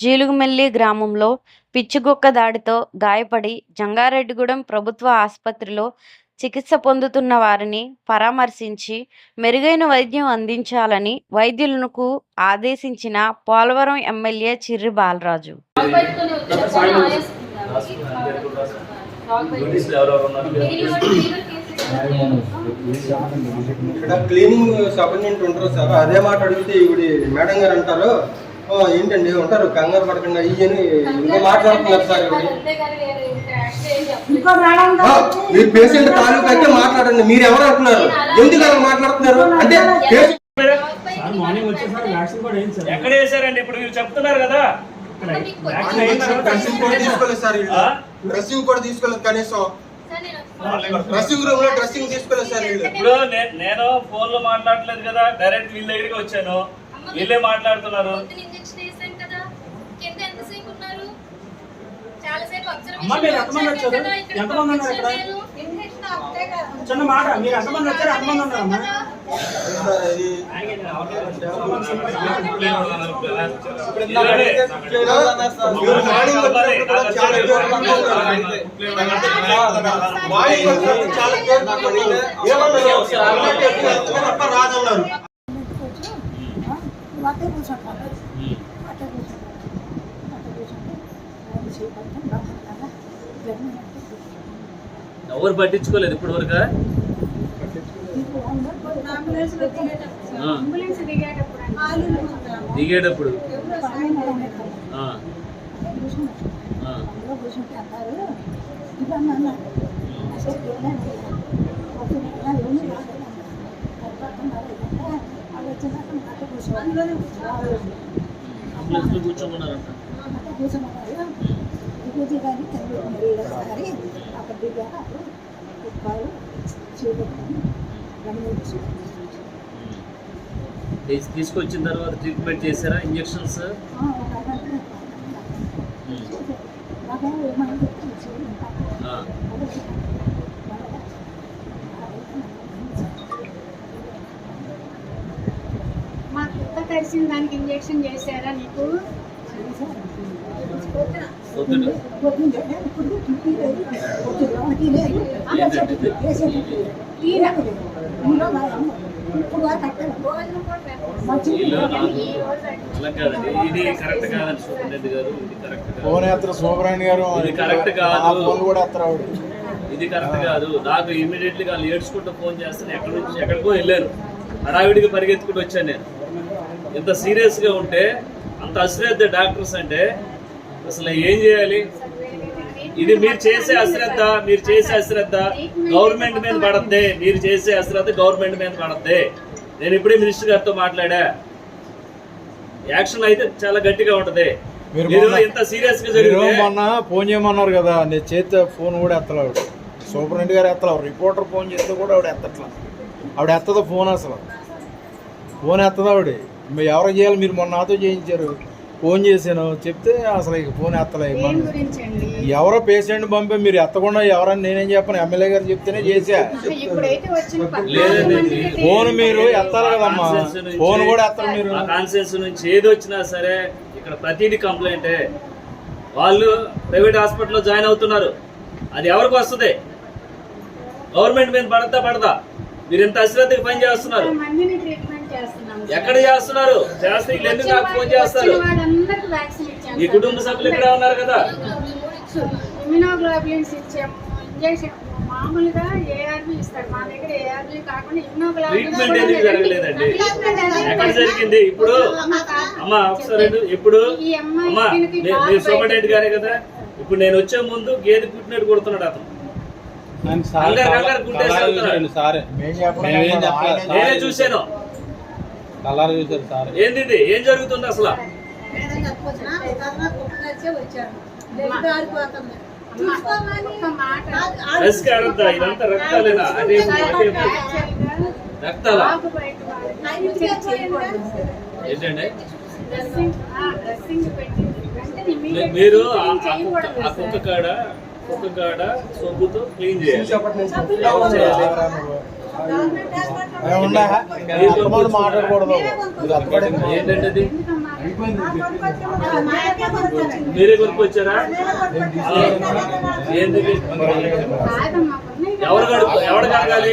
జీలుగుమెల్లి గ్రామంలో పిచ్చికుక్క దాడితో గాయపడి జంగారెడ్డిగూడెం ప్రభుత్వ ఆసుపత్రిలో చికిత్స పొందుతున్న వారిని పరామర్శించి మెరుగైన వైద్యం అందించాలని వైద్యులకు ఆదేశించిన పోలవరం ఎమ్మెల్యే చిర్రి బాలరాజు. ఇక్కడ క్లీనింగ్ సూపరింటెండెంట్ ఉంటారు సార్, అదే మాట అడిగితే ఇవి మేడం గారు అంటారు ఏంటండి ఉంటారు కంగారు పడకుండా ఇవని ఇంకో మాట్లాడుతున్నారు సార్. మీరు పేషెంట్ తాలూకు అయితే మాట్లాడండి, మీరు ఎవరు అంటున్నారు, ఎందుకు అలా మాట్లాడుతున్నారు అంటే ఎక్కడ వేసారండి? ఇప్పుడు మీరు చెప్తున్నారు కదా తీసుకోలేదు సార్, డ్రెస్సింగ్ కూడా తీసుకోలేదు, కనీసం డ్రెస్సింగ్ రూమ్ లో డ్రెస్సింగ్ తీసుకోలేదు సార్. ఇప్పుడు నేను ఫోన్ లో మాట్లాడలేదు కదా, డైరెక్ట్ వీళ్ళ దగ్గరికి వచ్చాను, వీళ్ళే మాట్లాడుతున్నారు. చిన్న మాట, మీరు ఎంతమంది వచ్చారు? ఎంతమంది ఉన్నారమ్మా? ఎవరు పట్టించుకోలేదు ఇప్పుడు వరకు. దిగేటప్పుడు కూర్చోమన్నారంట. తీసుకొచ్చిన తర్వాత ట్రీట్మెంట్ చేశారా? ఇంజక్షన్స్ మా కుక్క కరిసిన దానికి ఇంజక్షన్ చేశారా నీకు? ఇది కరెక్ట్ కాదండి సూపరింటెండెంట్ గారు, ఇది కరెక్ట్ కాదు, ఇది కరెక్ట్ కాదు. నాకు ఇమీడియట్లీ వాళ్ళు ఏడ్చుకుంటూ ఫోన్ చేస్తాను, ఎక్కడి నుంచి ఎక్కడికో వెళ్ళాను, హడావిడిగా పరిగెత్తుకుంటూ వచ్చాను నేను. ఎంత సీరియస్ గా ఉంటే అంత అశ్రద్ధ డాక్టర్స్ అంటే అసలు ఏం చేయాలి? ఇది మీరు చేసే అశ్రద్ధ గవర్నమెంట్ మీద పడద్దే, మీరు చేసే అశ్రద్ధ గవర్నమెంట్ మీద పడద్దే. నేను ఇప్పుడే మినిస్టర్ గారితో మాట్లాడా, యాక్షన్ అయితే చాలా గట్టిగా ఉంటది. మీరు ఎంత సీరియస్ గా జరిగింది. మొన్న ఫోన్ చేయమన్నారు కదా, నేను చేస్తే ఫోన్ కూడా ఎత్తలేవు, సూపరింటెండెంట్ గారు ఎత్తలేవు, రిపోర్టర్ ఫోన్ చేస్తే కూడా ఆవిడ ఎత్తట్లా. ఆవిడ ఎత్తదా ఫోన్, అసలు ఫోన్ ఎత్తదా ఆవిడ. మీరు ఎవరు చేయాలి? మీరు మొన్న నాతో చేయించారు, ఫోన్ చేశాను చెప్తే అసలు ఇక ఫోన్ ఎత్తలే. ఎవరో పేషెంట్ పంపే మీరు ఎత్తకుండా ఎవరని నేనేం చెప్పను, ఎమ్మెల్యే గారు చెప్తేనే చేసా. ఫోన్ మీరు ఎత్తాలి కదమ్మా, ఫోన్ కూడా ఎత్తారు మీరు. కాన్సెన్స్ నుంచి ఏది వచ్చినా సరే ఇక్కడ ప్రతిదీ కంప్లైంటే. వాళ్ళు ప్రైవేట్ హాస్పిటల్లో జాయిన్ అవుతున్నారు, అది ఎవరికి వస్తుంది? గవర్నమెంట్ మీద పడదా? మీరు ఎంత అశ్రద్ధకి పని చేస్తున్నారు, ఎక్కడ చేస్తున్నారు? చేస్తే వీళ్ళు ఎందుకు నాకు ఫోన్ చేస్తారు? ఈ కుటుంబ సభ్యులు ఇక్కడ ఉన్నారు కదా. ఇమ్యునోగ్లోబులిన్స్ ఇచ్చాము, ఇంజక్షన్ మామూలుగా ఏఆర్బి ఇస్తారు, మా దగ్గర ఏఆర్బి కాకుండా ట్రీట్మెంట్ ఎందుకు జరగలేదండి? ఎక్కడ జరిగింది? ఇప్పుడు అమ్మా ఒకసారి ఇప్పుడు అమ్మా మీరు సూపరింటెండెంట్ గారే కదా, ఇప్పుడు నేను వచ్చే ముందు గేదె కుట్టినట్టు కొడుతున్నాడు అతను. నేనే చూశాను. ఏంది ఏం జరుగుతుంది అసలు? ఇదంతా రక్తాలేనా? అదే రక్తాలా ఏంటండి? మీరు ఆ కుక్క కాడ సొంపుతో క్లీన్ చేయాలి. మాట్లాడకూడదు. ఏంటంటే అయిపోయింది మీరే కొనుక్కొచ్చారా? ఏంది? కాదమ్మా, ఉన్నాయి కదా. ఎవరు కడగాలి?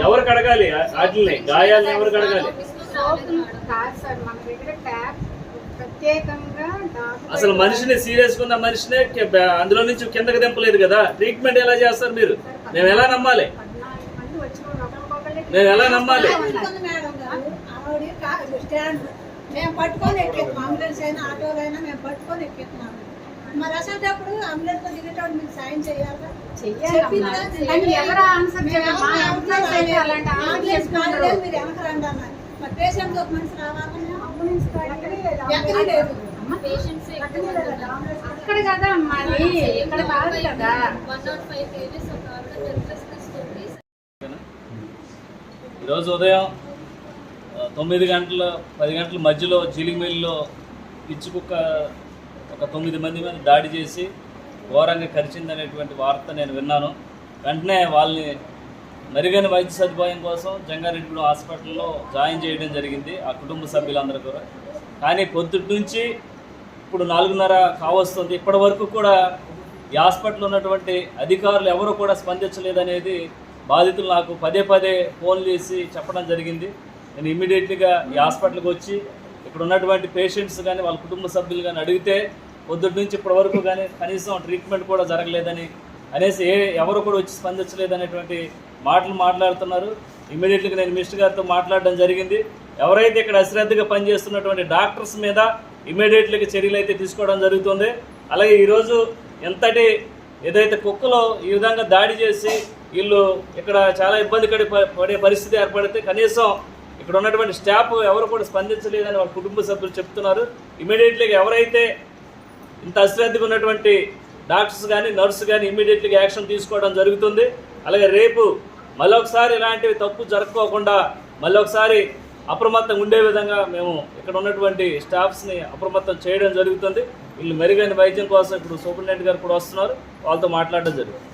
ఎవరు కడగాలి వాటిని? గాయాలను ఎవరు కడగాలి? సోపులు కాదు సార్, మన దగ్గర ట్యాప్ ప్రత్యేకంగా డాక్టర్ అసలు మనిషిని సీరియస్ గా ఉన్న మనిషినే అందులో నుంచి కిందకి దింపలేదు కదా. ట్రీట్మెంట్ ఎలా చేస్తారు మీరు? మేము ఎలా నమ్మాలి? 14 మంది వచ్చిన వాళ్ళు ఒక్కొక్కళ్ళకి మేము ఎలా నమ్మాలి? మేము పట్టుకొని ఎక్కేస్తాం. అంబులెన్స్ అయినా ఆటోలు అయినా మేము పట్టుకొని ఎక్కేస్తున్నాము. మరి అసలు అంబులెన్స్ లో దిగేటప్పుడు మీరు సాయం చేయాలా? చెయ్యాలమ్మా. కానీ ఎవరు ఆన్సర్ చేయాలి? మా ఎంప్లాయీస్ అయితే అలాంటి ఆన్సర్ అంబులెన్స్ చేసుకుంటారు. కాలేదు, మీరు వెనక రండి అన్నారు. మరి పేషెంట్ ఒక మనిషి రావాలన్నా అంబులెన్స్ ఎక్కడీ లేదు. అక్కడ కదా అమ్మాయి, ఇక్కడ కాదు కదా. ఈరోజు ఉదయం 9 గంటల 10 గంటల మధ్యలో జీలిమిల్లో పిచ్చి కుక్క ఒక 9 మంది మీద దాడి చేసి ఘోరంగా కరిచిందనేటువంటి వార్త నేను విన్నాను. వెంటనే వాళ్ళని మెరుగైన వైద్య సదుపాయం కోసం జంగారెడ్డిగూడెం హాస్పిటల్లో జాయిన్ చేయడం జరిగింది ఆ కుటుంబ సభ్యులందరూ కూడా. కానీ పొద్దుటి నుంచి ఇప్పుడు 4:30 కావస్తుంది. ఇప్పటి వరకు కూడా ఈ హాస్పిటల్లో ఉన్నటువంటి అధికారులు ఎవరు కూడా స్పందించలేదనేది బాధితులు నాకు పదే ఫోన్ చేసి చెప్పడం జరిగింది. నేను ఇమ్మీడియట్లీగా ఈ హాస్పిటల్కి వచ్చి ఇక్కడ ఉన్నటువంటి పేషెంట్స్ కానీ వాళ్ళ కుటుంబ సభ్యులు కానీ అడిగితే పొద్దుటి నుంచి ఇప్పటి వరకు కానీ కనీసం ట్రీట్మెంట్ కూడా జరగలేదని అనేసి ఎవరు కూడా వచ్చి స్పందించలేదనేటువంటి మాటలు మాట్లాడుతున్నారు. ఇమ్మీడియట్లీగా నేను మినిస్టర్ గారితో మాట్లాడడం జరిగింది. ఎవరైతే ఇక్కడ అశ్రద్ధగా పనిచేస్తున్నటువంటి డాక్టర్స్ మీద ఇమ్మీడియట్లీగా చర్యలు అయితే తీసుకోవడం జరుగుతుంది. అలాగే ఈరోజు ఎంతటి ఏదైతే కుక్కలో ఈ విధంగా దాడి చేసి వీళ్ళు ఇక్కడ చాలా ఇబ్బంది పడే పరిస్థితి ఏర్పడితే కనీసం ఇక్కడ ఉన్నటువంటి స్టాఫ్ ఎవరు కూడా స్పందించలేదని వాళ్ళ కుటుంబ సభ్యులు చెప్తున్నారు. ఇమీడియట్లీగా ఎవరైతే ఇంత అశ్రద్ధగా ఉన్నటువంటి డాక్టర్స్ కానీ నర్సు కానీ ఇమీడియట్లీగా యాక్షన్ తీసుకోవడం జరుగుతుంది. అలాగే రేపు మళ్ళొకసారి ఇలాంటివి తప్పు జరగకోకుండా మళ్ళొకసారి అప్రమత్తంగా ఉండే విధంగా మేము ఇక్కడ ఉన్నటువంటి స్టాఫ్స్ని అప్రమత్తం చేయడం జరుగుతుంది. వీళ్ళు మెరుగైన వైద్యం కోసం ఇప్పుడు సూపరింటెండెంట్ గారు కూడా వస్తున్నారు, వాళ్ళతో మాట్లాడడం జరుగుతుంది.